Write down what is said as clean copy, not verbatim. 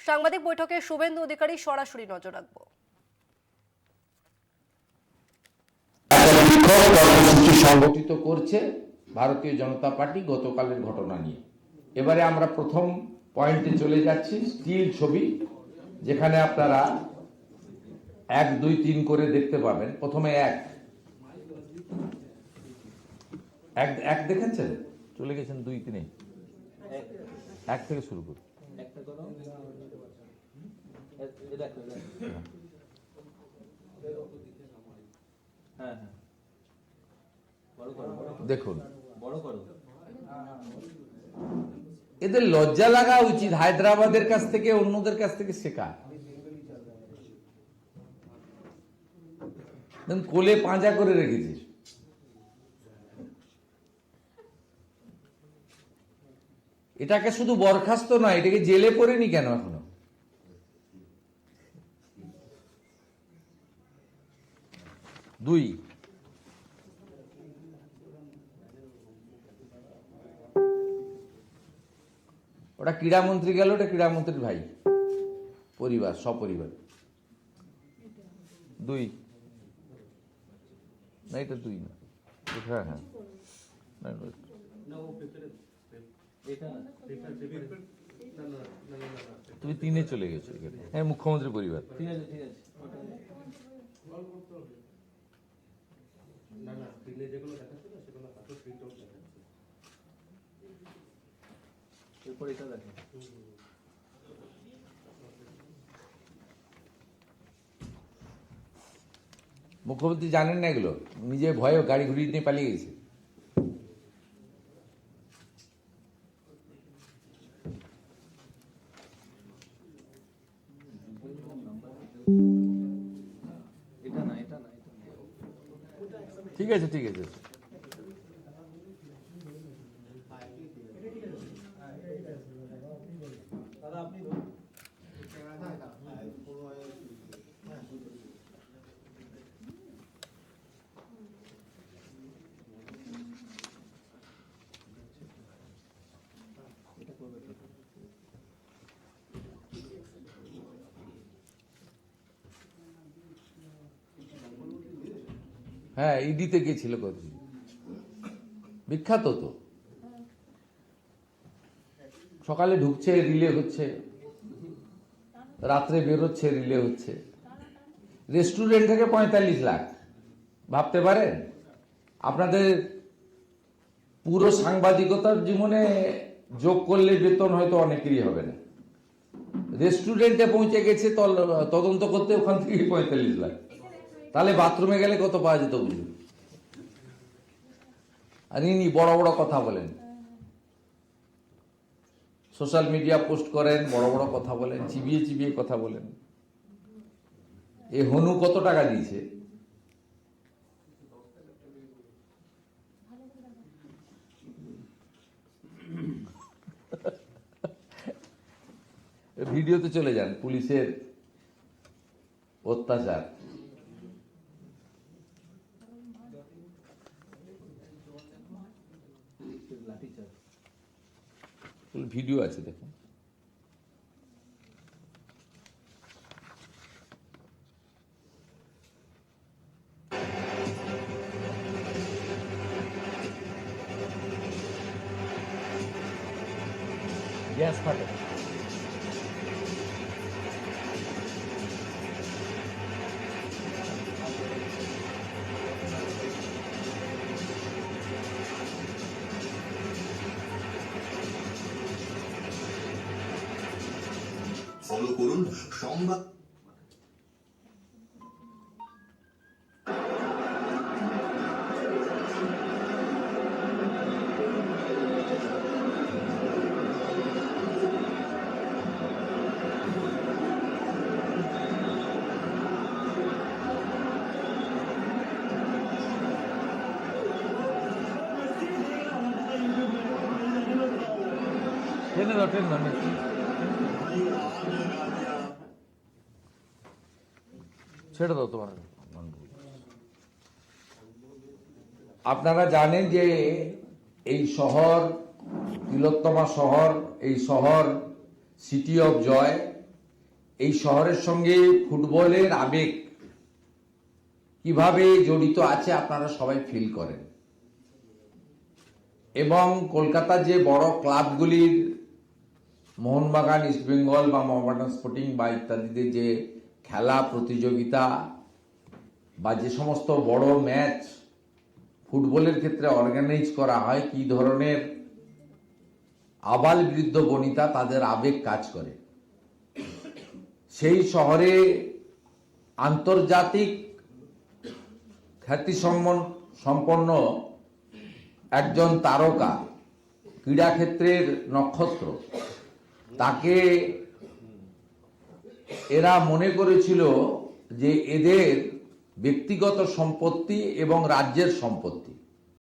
সাংবাদিক বৈঠকে শুভেন্দু অধিকারী সরাসরি নজর রাখবো। বিক্ষোভ কর্মসূচি সংগঠিত করছে ভারতীয় জনতা পার্টি গতকালের ঘটনা নিয়ে। এবারে আমরা প্রথম পয়েন্টে চলে যাচ্ছি, স্টিল ছবি, যেখানে আপনারা 1, 2, 3 করে দেখতে পাবেন। প্রথমে এক দেখেছেন, চলে গেছেন 2, 3, 1 থেকে শুরু করুন। দেখুন, এদের লজ্জা লাগা উচিত হায়দ্রাবাদের কাছ থেকে, অন্যদের কাছ থেকে শেখা। কোলে পাঁজা করে রেখেছিস। এটাকে শুধু বরখাস্ত নয়, এটাকে জেলে পড়েনি কেন এখনো? দুই, ওটা ক্রীড়ামন্ত্রী গেল, ওটা ক্রীড়ামন্ত্রীর ভাই, পরিবার, সপরিবার। 2 না, এটা 2 না, হ্যাঁ হ্যাঁ, তুমি 3-এ চলে গেছো। হ্যাঁ, মুখ্যমন্ত্রী পরিবার। ঠিক আছে, ঠিক আছে। মুখ্যমন্ত্রী জানেন না এগুলো, নিজে ভয়ে গাড়ি ঘুরিয়ে নিয়ে পালিয়ে গেছে। ঠিক আছে, ঠিক আছে। হ্যাঁ, ইডিতে গেছিল কতদিন, বিখ্যাত তো। সকালে ঢুকছে, রিলে হচ্ছে, রাত্রে বেরোচ্ছে, রিলে হচ্ছে। রেস্টুরেন্ট থেকে 45 লাখ, ভাবতে পারেন? আপনাদের পুরো সাংবাদিকতার জীবনে যোগ করলে বেতন হয়তো অনেকেরই হবে না। রেস্টুরেন্টে পৌঁছে গেছে তদন্ত করতে, ওখান থেকে 45 লাখ। তাহলে বাথরুমে গেলে কত পাওয়া যেত বুঝুন। আর ইনি বড় বড় কথা বলেন, সোশ্যাল মিডিয়া পোস্ট করেন, বড় বড় কথা বলেন, চিবিয়ে চিবিয়ে কথা বলেন। এ হনু কত টাকা দিয়েছে? ভিডিওতে চলে যান, পুলিশের অত্যাচার। ভিডিও আছে, দেখুন। গ্যাস ফাটে। ফলো করুন সংবাদ। টেনে দাও, টেনে দাও। ছেড়ে দাও তোমার। আপনারা জানেন যে এই শহর, তিলোত্তমা শহর, এই শহর সিটি অফ জয়, এই শহরের সঙ্গে ফুটবলের আবেগ কিভাবে জড়িত আছে আপনারা সবাই ফিল করেন। এবং কলকাতার যে বড় ক্লাবগুলির মোহনবাগান, ইস্টবেঙ্গল বা মোহামেডান স্পোর্টিং বা ইত্যাদিদের যে খেলা প্রতিযোগিতা বা যে সমস্ত বড় ম্যাচ ফুটবলের ক্ষেত্রে অর্গানাইজ করা হয়, কি ধরনের আবাল বৃদ্ধ বনিতা তাদের আবেগ কাজ করে। সেই শহরে আন্তর্জাতিক খ্যাতিসম্পন্ন একজন তারকা, ক্রীড়াক্ষেত্রের নক্ষত্র, তাকে এরা মনে করেছিল যে এদের ব্যক্তিগত সম্পত্তি এবং রাজ্যের সম্পত্তি।